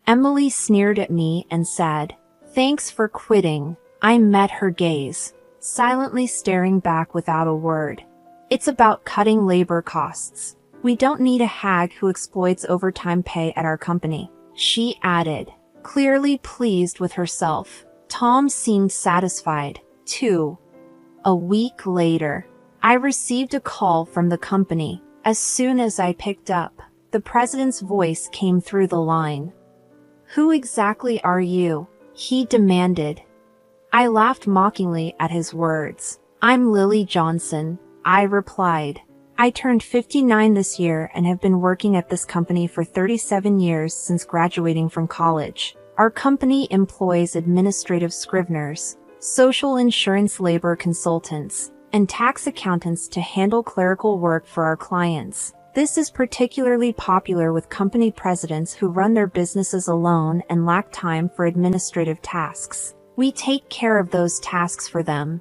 Emily sneered at me and said, "Thanks for quitting." I met her gaze, silently staring back without a word. "It's about cutting labor costs. We don't need a hag who exploits overtime pay at our company," she added, clearly pleased with herself. Tom seemed satisfied, too. A week later, I received a call from the company. As soon as I picked up, the president's voice came through the line. "Who exactly are you?" he demanded. I laughed mockingly at his words. "I'm Lily Johnson," I replied. "I turned 59 this year and have been working at this company for 37 years since graduating from college. Our company employs administrative scriveners, social insurance labor consultants, and tax accountants to handle clerical work for our clients. This is particularly popular with company presidents who run their businesses alone and lack time for administrative tasks. We take care of those tasks for them."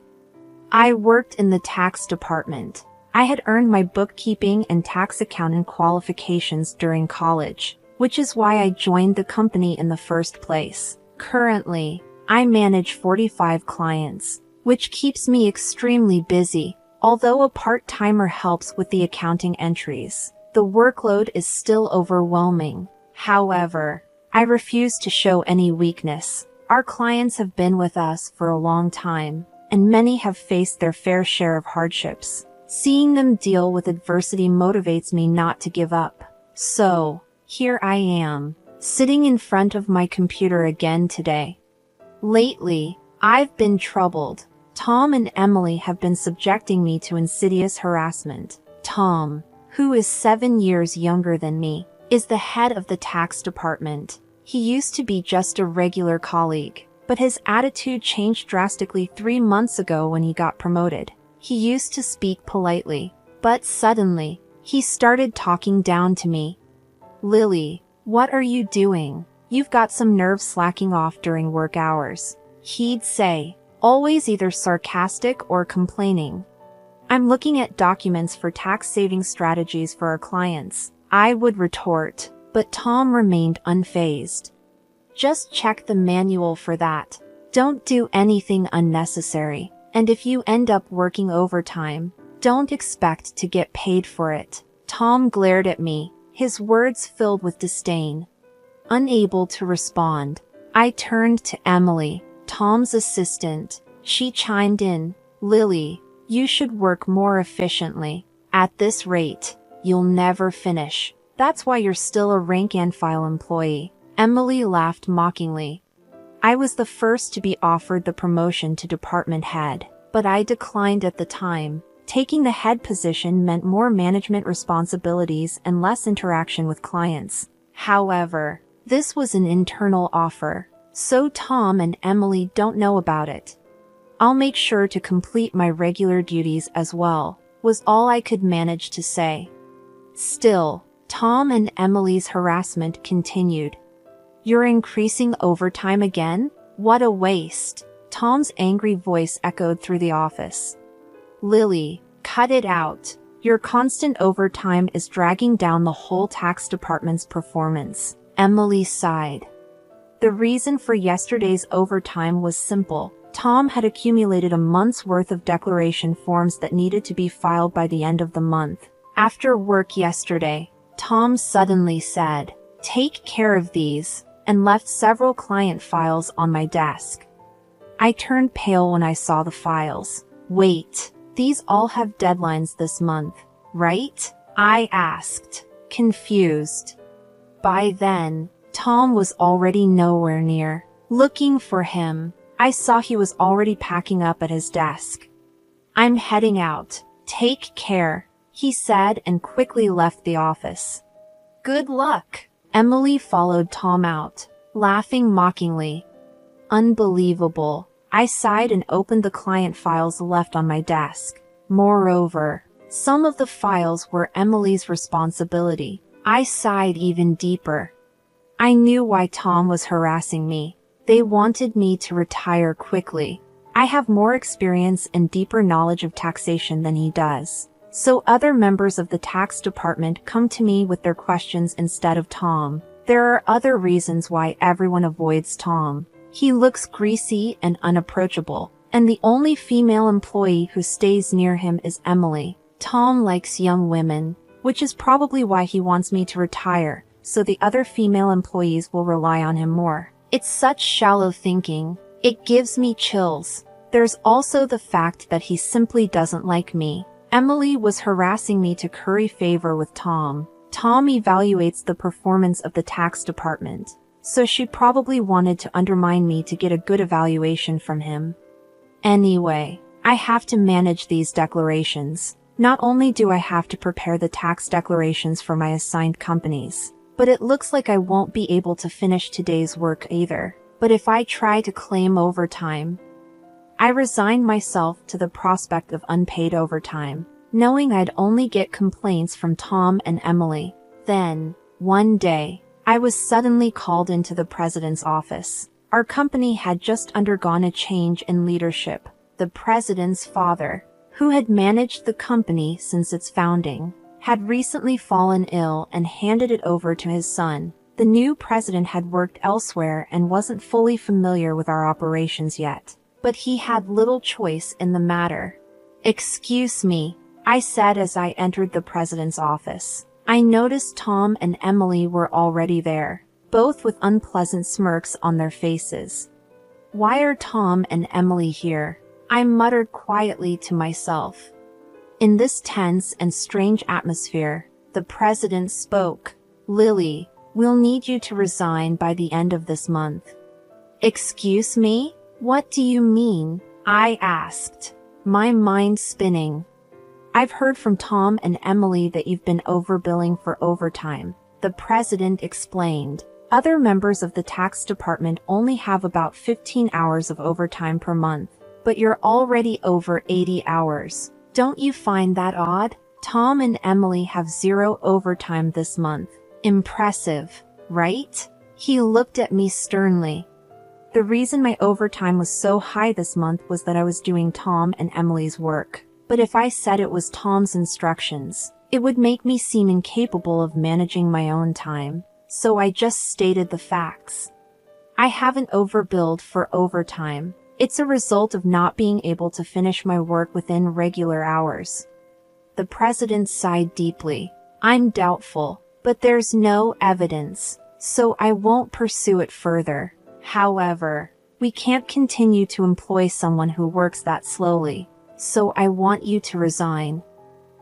I worked in the tax department. I had earned my bookkeeping and tax accountant qualifications during college, which is why I joined the company in the first place. Currently, I manage 45 clients, which keeps me extremely busy. Although a part-timer helps with the accounting entries, the workload is still overwhelming. However, I refuse to show any weakness. Our clients have been with us for a long time, and many have faced their fair share of hardships. Seeing them deal with adversity motivates me not to give up. So, here I am, sitting in front of my computer again today. Lately, I've been troubled. Tom and Emily have been subjecting me to insidious harassment. Tom, who is 7 years younger than me, is the head of the tax department. He used to be just a regular colleague, but his attitude changed drastically 3 months ago when he got promoted. He used to speak politely, but suddenly, he started talking down to me. "Lily, what are you doing? You've got some nerve slacking off during work hours," he'd say, always either sarcastic or complaining. "I'm looking at documents for tax-saving strategies for our clients," I would retort, but Tom remained unfazed. "Just check the manual for that. Don't do anything unnecessary, and if you end up working overtime, don't expect to get paid for it." Tom glared at me, his words filled with disdain. Unable to respond, I turned to Emily, Tom's assistant. She chimed in, "Lily, you should work more efficiently. At this rate, you'll never finish. That's why you're still a rank-and-file employee." Emily laughed mockingly. I was the first to be offered the promotion to department head, but I declined at the time. Taking the head position meant more management responsibilities and less interaction with clients. However, this was an internal offer, so Tom and Emily don't know about it. "I'll make sure to complete my regular duties as well," was all I could manage to say. Still, Tom and Emily's harassment continued. "You're increasing overtime again? What a waste." Tom's angry voice echoed through the office. "Lily, cut it out. Your constant overtime is dragging down the whole tax department's performance." Emily sighed. The reason for yesterday's overtime was simple. Tom had accumulated a month's worth of declaration forms that needed to be filed by the end of the month. After work yesterday, Tom suddenly said, "Take care of these," and left several client files on my desk. I turned pale when I saw the files. "Wait, these all have deadlines this month, right?" I asked, confused. By then, Tom was already nowhere near. Looking for him, I saw he was already packing up at his desk. "I'm heading out. Take care," he said and quickly left the office. "Good luck." Emily followed Tom out, laughing mockingly. Unbelievable. I sighed and opened the client files left on my desk. Moreover, some of the files were Emily's responsibility. I sighed even deeper. I knew why Tom was harassing me. They wanted me to retire quickly. I have more experience and deeper knowledge of taxation than he does. So other members of the tax department come to me with their questions instead of Tom. There are other reasons why everyone avoids Tom. He looks greasy and unapproachable, and the only female employee who stays near him is Emily. Tom likes young women, which is probably why he wants me to retire, so the other female employees will rely on him more. It's such shallow thinking. It gives me chills. There's also the fact that he simply doesn't like me. Emily was harassing me to curry favor with Tom. Tom evaluates the performance of the tax department, so she probably wanted to undermine me to get a good evaluation from him. Anyway, I have to manage these declarations. Not only do I have to prepare the tax declarations for my assigned companies, but it looks like I won't be able to finish today's work either. But if I try to claim overtime, I resigned myself to the prospect of unpaid overtime, knowing I'd only get complaints from Tom and Emily. Then, one day, I was suddenly called into the president's office. Our company had just undergone a change in leadership. The president's father, who had managed the company since its founding, had recently fallen ill and handed it over to his son. The new president had worked elsewhere and wasn't fully familiar with our operations yet, but he had little choice in the matter. "Excuse me," I said as I entered the president's office. I noticed Tom and Emily were already there, both with unpleasant smirks on their faces. "Why are Tom and Emily here?" I muttered quietly to myself. In this tense and strange atmosphere, the president spoke. "Lily, we'll need you to resign by the end of this month." "Excuse me? What do you mean?" I asked, my mind spinning. "I've heard from Tom and Emily that you've been overbilling for overtime," the president explained. "Other members of the tax department only have about 15 hours of overtime per month, but you're already over 80 hours. Don't you find that odd? Tom and Emily have 0 overtime this month. Impressive, right?" He looked at me sternly. The reason my overtime was so high this month was that I was doing Tom and Emily's work. But if I said it was Tom's instructions, it would make me seem incapable of managing my own time, so I just stated the facts. I haven't overbilled for overtime. It's a result of not being able to finish my work within regular hours. The president sighed deeply. "I'm doubtful, but there's no evidence, so I won't pursue it further. However, we can't continue to employ someone who works that slowly, so I want you to resign."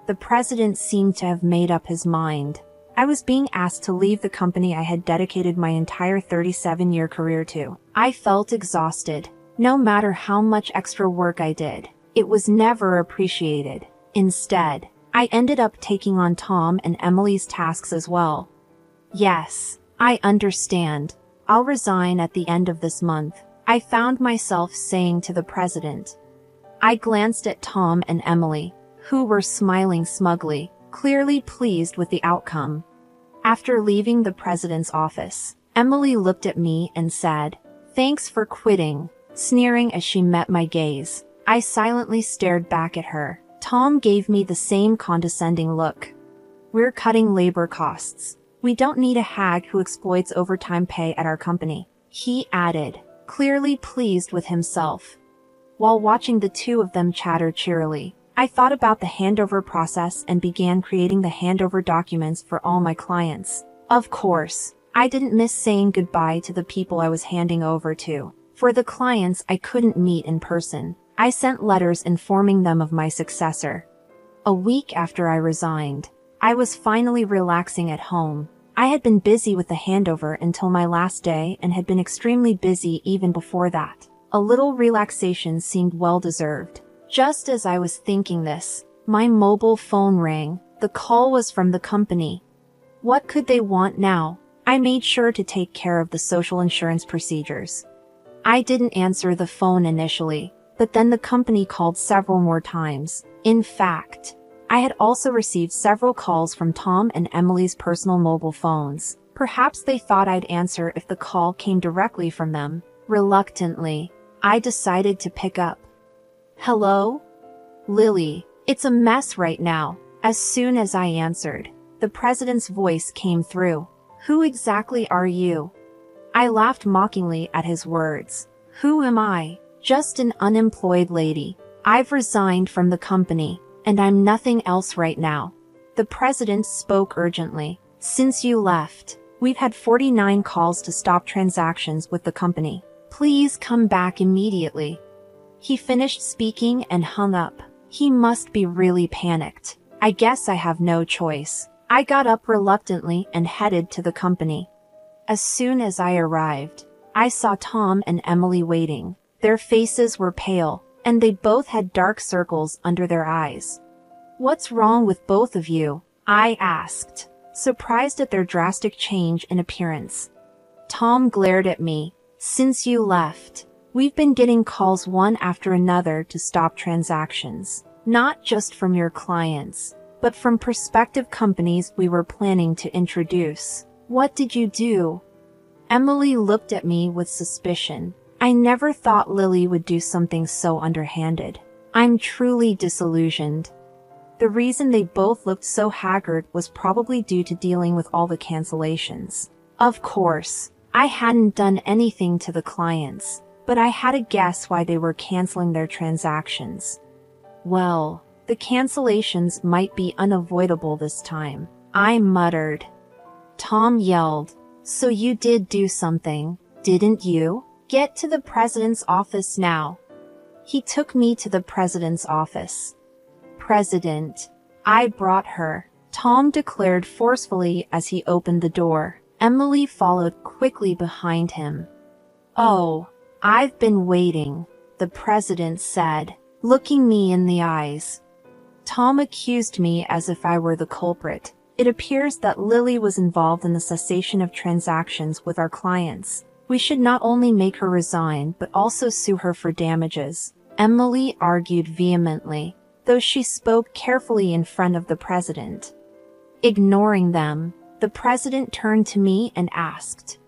The president seemed to have made up his mind. I was being asked to leave the company I had dedicated my entire 37-year career to. I felt exhausted. No matter how much extra work I did, it was never appreciated. Instead, I ended up taking on Tom and Emily's tasks as well. "Yes, I understand. I'll resign at the end of this month," I found myself saying to the president. I glanced at Tom and Emily, who were smiling smugly, clearly pleased with the outcome. After leaving the president's office, Emily looked at me and said, "Thanks for quitting," sneering as she met my gaze. I silently stared back at her. Tom gave me the same condescending look. "We're cutting labor costs. We don't need a hag who exploits overtime pay at our company," he added, clearly pleased with himself. While watching the two of them chatter cheerily, I thought about the handover process and began creating the handover documents for all my clients. Of course, I didn't miss saying goodbye to the people I was handing over to. For the clients I couldn't meet in person, I sent letters informing them of my successor. A week after I resigned, I was finally relaxing at home. I had been busy with the handover until my last day and had been extremely busy even before that. A little relaxation seemed well-deserved. Just as I was thinking this, my mobile phone rang. The call was from the company. What could they want now? I made sure to take care of the social insurance procedures. I didn't answer the phone initially, but then the company called several more times. In fact, I had also received several calls from Tom and Emily's personal mobile phones. Perhaps they thought I'd answer if the call came directly from them. Reluctantly, I decided to pick up. "Hello? Lily, it's a mess right now." As soon as I answered, the president's voice came through. Who exactly are you? I laughed mockingly at his words. Who am I? Just an unemployed lady. I've resigned from the company, and I'm nothing else right now. The president spoke urgently. Since you left, we've had 49 calls to stop transactions with the company. Please come back immediately. He finished speaking and hung up. He must be really panicked. I guess I have no choice. I got up reluctantly and headed to the company. As soon as I arrived, I saw Tom and Emily waiting. Their faces were pale, and they both had dark circles under their eyes. What's wrong with both of you? I asked, surprised at their drastic change in appearance. Tom glared at me. Since you left, we've been getting calls one after another to stop transactions. Not just from your clients, but from prospective companies we were planning to introduce. What did you do? Emily looked at me with suspicion. I never thought Lily would do something so underhanded. I'm truly disillusioned. The reason they both looked so haggard was probably due to dealing with all the cancellations. Of course, I hadn't done anything to the clients, but I had a guess why they were canceling their transactions. Well, the cancellations might be unavoidable this time, I muttered. Tom yelled, so you did do something, didn't you? Get to the president's office now. He took me to the president's office. President, I brought her, Tom declared forcefully as he opened the door. Emily followed quickly behind him. Oh, I've been waiting, the president said, looking me in the eyes. Tom accused me as if I were the culprit. It appears that Lily was involved in the cessation of transactions with our clients. We should not only make her resign, but also sue her for damages, Emily argued vehemently, though she spoke carefully in front of the president. Ignoring them, the president turned to me and asked,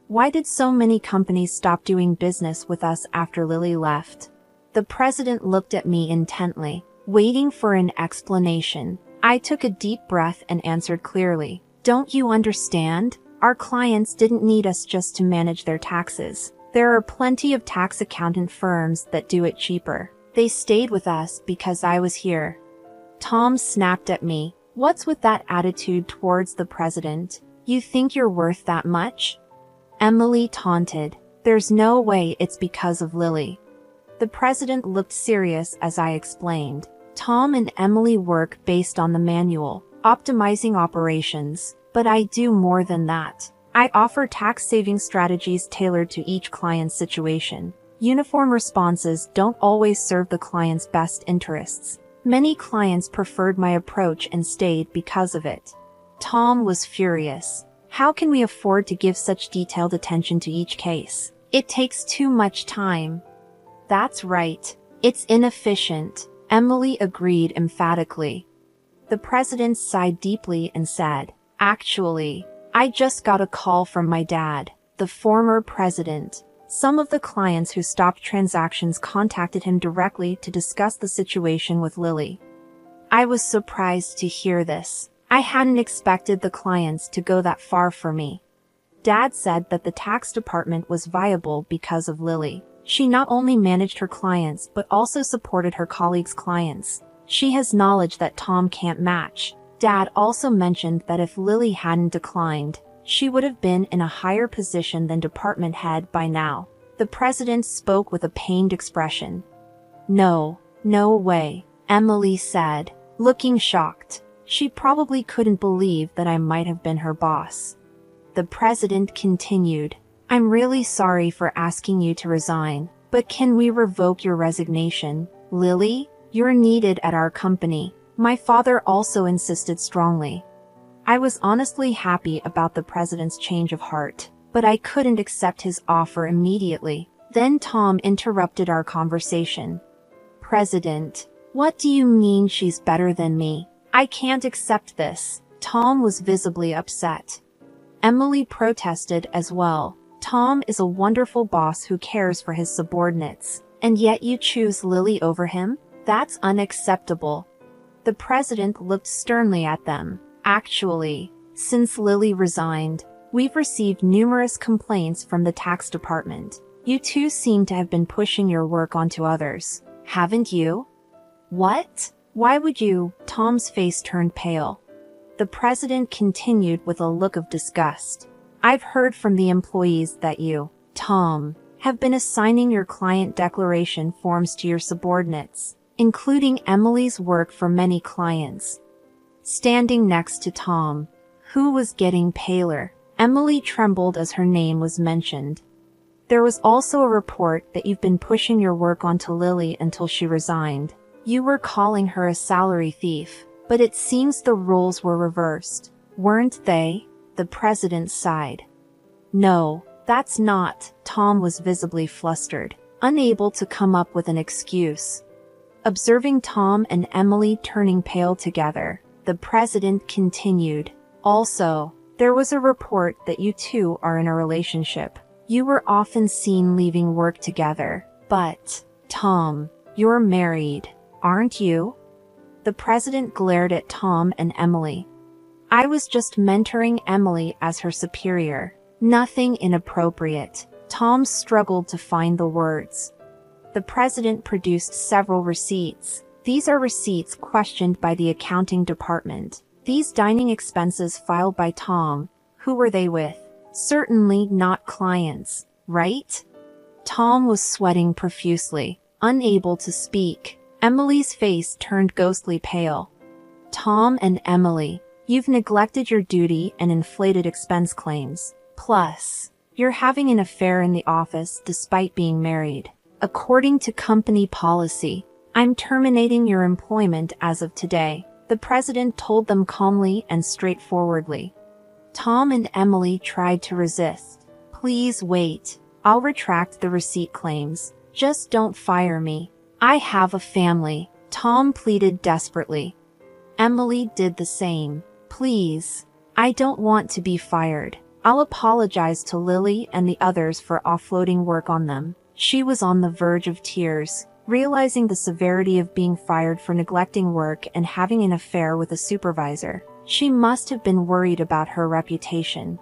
why did so many companies stop doing business with us after Lily left? The president looked at me intently, waiting for an explanation. I took a deep breath and answered clearly. Don't you understand? Our clients didn't need us just to manage their taxes. There are plenty of tax accountant firms that do it cheaper. They stayed with us because I was here. Tom snapped at me. What's with that attitude towards the president? You think you're worth that much? Emily taunted. There's no way it's because of Lily. The president looked serious as I explained. Tom and Emily work based on the manual, optimizing operations, but I do more than that. I offer tax-saving strategies tailored to each client's situation. Uniform responses don't always serve the client's best interests. Many clients preferred my approach and stayed because of it. Tom was furious. How can we afford to give such detailed attention to each case? It takes too much time. That's right. It's inefficient, Emily agreed emphatically. The president sighed deeply and said, actually, I just got a call from my dad, the former president. Some of the clients who stopped transactions contacted him directly to discuss the situation with Lily. I was surprised to hear this. I hadn't expected the clients to go that far for me. Dad said that the tax department was viable because of Lily. She not only managed her clients but also supported her colleagues' clients. She has knowledge that Tom can't match. Dad also mentioned that if Lily hadn't declined, she would have been in a higher position than department head by now. The president spoke with a pained expression. No way, Emily said, looking shocked. She probably couldn't believe that I might have been her boss. The president continued, I'm really sorry for asking you to resign, but can we revoke your resignation? Lily, you're needed at our company. My father also insisted strongly. I was honestly happy about the president's change of heart, but I couldn't accept his offer immediately. Then Tom interrupted our conversation. President, what do you mean she's better than me? I can't accept this. Tom was visibly upset. Emily protested as well. Tom is a wonderful boss who cares for his subordinates, and yet you choose Lily over him? That's unacceptable. The president looked sternly at them. Actually, Since Lily resigned, we've received numerous complaints from the tax department. You two seem to have been pushing your work onto others, haven't you? What? Why would you? Tom's face turned pale. The president continued with a look of disgust. I've heard from the employees that you, Tom, have been assigning your client declaration forms to your subordinates, including Emily's work for many clients. Standing next to Tom, who was getting paler, Emily trembled as her name was mentioned. There was also a report that you've been pushing your work onto Lily until she resigned. You were calling her a salary thief, but it seems the roles were reversed, weren't they? The president sighed. No, that's not. Tom was visibly flustered, unable to come up with an excuse. Observing Tom and Emily turning pale together, the president continued. Also, there was a report that you two are in a relationship. You were often seen leaving work together. But, Tom, you're married, aren't you? The president glared at Tom and Emily. I was just mentoring Emily as her superior. Nothing inappropriate. Tom struggled to find the words. The president produced several receipts. These are receipts questioned by the accounting department. These dining expenses filed by Tom. Who were they with? Certainly not clients, right? Tom was sweating profusely, unable to speak. Emily's face turned ghostly pale. Tom and Emily, you've neglected your duty and inflated expense claims. Plus, you're having an affair in the office despite being married. According to company policy, I'm terminating your employment as of today, the president told them calmly and straightforwardly. Tom and Emily tried to resist. Please wait. I'll retract the receipt claims. Just don't fire me. I have a family, Tom pleaded desperately. Emily did the same. Please. I don't want to be fired. I'll apologize to Lily and the others for offloading work on them. She was on the verge of tears, realizing the severity of being fired for neglecting work and having an affair with a supervisor. She must have been worried about her reputation.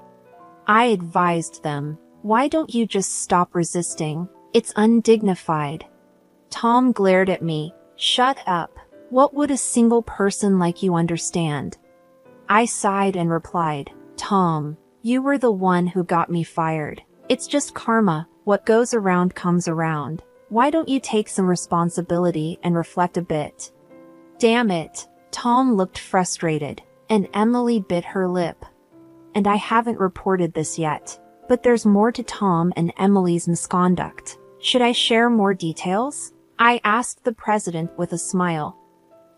I advised them, why don't you just stop resisting? It's undignified. Tom glared at me. Shut up. What would a single person like you understand? I sighed and replied, Tom, you were the one who got me fired. It's just karma. What goes around comes around. Why don't you take some responsibility and reflect a bit? Damn it. Tom looked frustrated, and Emily bit her lip. And I haven't reported this yet. But there's more to Tom and Emily's misconduct. Should I share more details? I asked the president with a smile.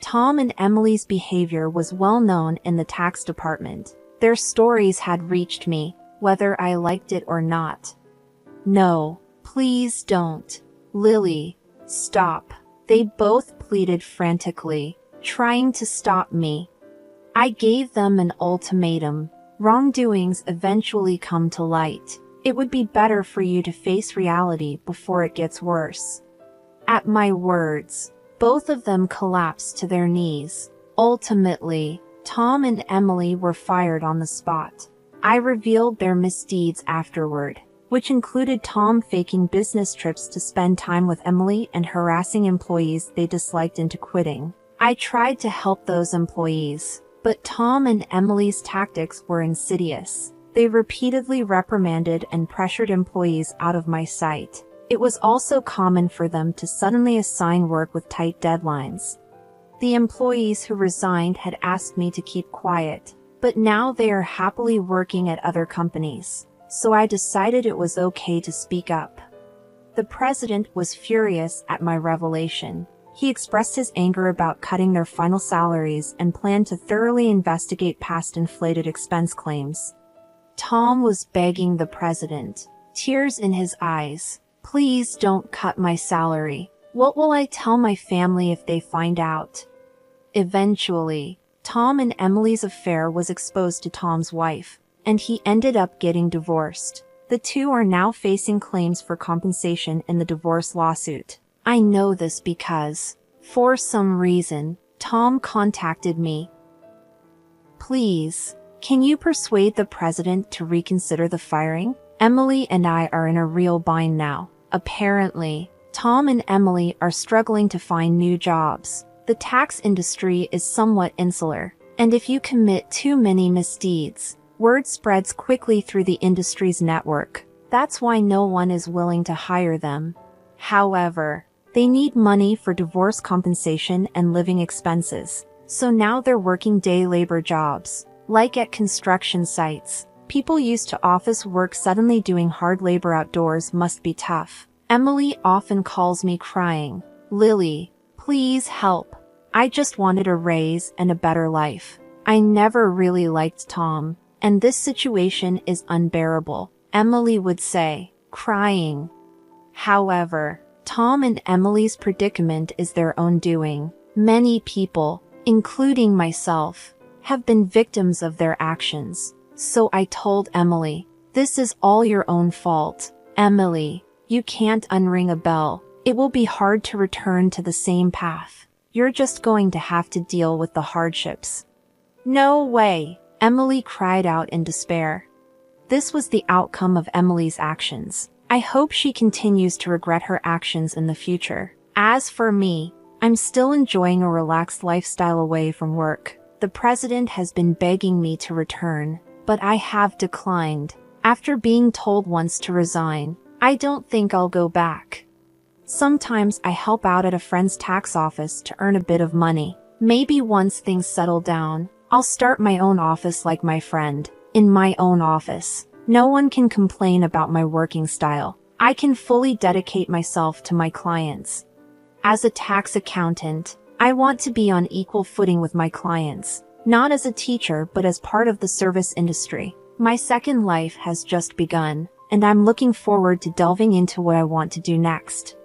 Tom and Emily's behavior was well known in the tax department. Their stories had reached me, whether I liked it or not. No, please don't. Lily, stop. They both pleaded frantically, trying to stop me. I gave them an ultimatum. Wrongdoings eventually come to light. It would be better for you to face reality before it gets worse. At my words, both of them collapsed to their knees. Ultimately, Tom and Emily were fired on the spot. I revealed their misdeeds afterward, which included Tom faking business trips to spend time with Emily and harassing employees they disliked into quitting. I tried to help those employees, but Tom and Emily's tactics were insidious. They repeatedly reprimanded and pressured employees out of my sight. It was also common for them to suddenly assign work with tight deadlines. The employees who resigned had asked me to keep quiet, but now they are happily working at other companies, so I decided it was okay to speak up. The president was furious at my revelation. He expressed his anger about cutting their final salaries and planned to thoroughly investigate past inflated expense claims. Tom was begging the president, tears in his eyes, please don't cut my salary. What will I tell my family if they find out? Eventually, Tom and Emily's affair was exposed to Tom's wife, and he ended up getting divorced. The two are now facing claims for compensation in the divorce lawsuit. I know this because, for some reason, Tom contacted me. Please, Can you persuade the president to reconsider the firing? Emily and I are in a real bind now. Apparently, Tom and Emily are struggling to find new jobs. The tax industry is somewhat insular, and if you commit too many misdeeds, word spreads quickly through the industry's network. That's why no one is willing to hire them. However, they need money for divorce compensation and living expenses, so now they're working day labor jobs. Like at construction sites, people used to office work suddenly doing hard labor outdoors must be tough. Emily often calls me crying, "Lily, please help. I just wanted a raise and a better life. I never really liked Tom, and this situation is unbearable," Emily would say, crying. However, Tom and Emily's predicament is their own doing. Many people, including myself, have been victims of their actions. So I told Emily, "This is all your own fault. Emily, you can't unring a bell. It will be hard to return to the same path. You're just going to have to deal with the hardships." "No way," Emily cried out in despair. This was the outcome of Emily's actions. I hope she continues to regret her actions in the future. As for me, I'm still enjoying a relaxed lifestyle away from work. The president has been begging me to return, but I have declined. After being told once to resign, I don't think I'll go back. Sometimes I help out at a friend's tax office to earn a bit of money. Maybe once things settle down, I'll start my own office like my friend. In my own office, no one can complain about my working style. I can fully dedicate myself to my clients. As a tax accountant, I want to be on equal footing with my clients, not as a teacher but as part of the service industry. My second life has just begun, and I'm looking forward to delving into what I want to do next.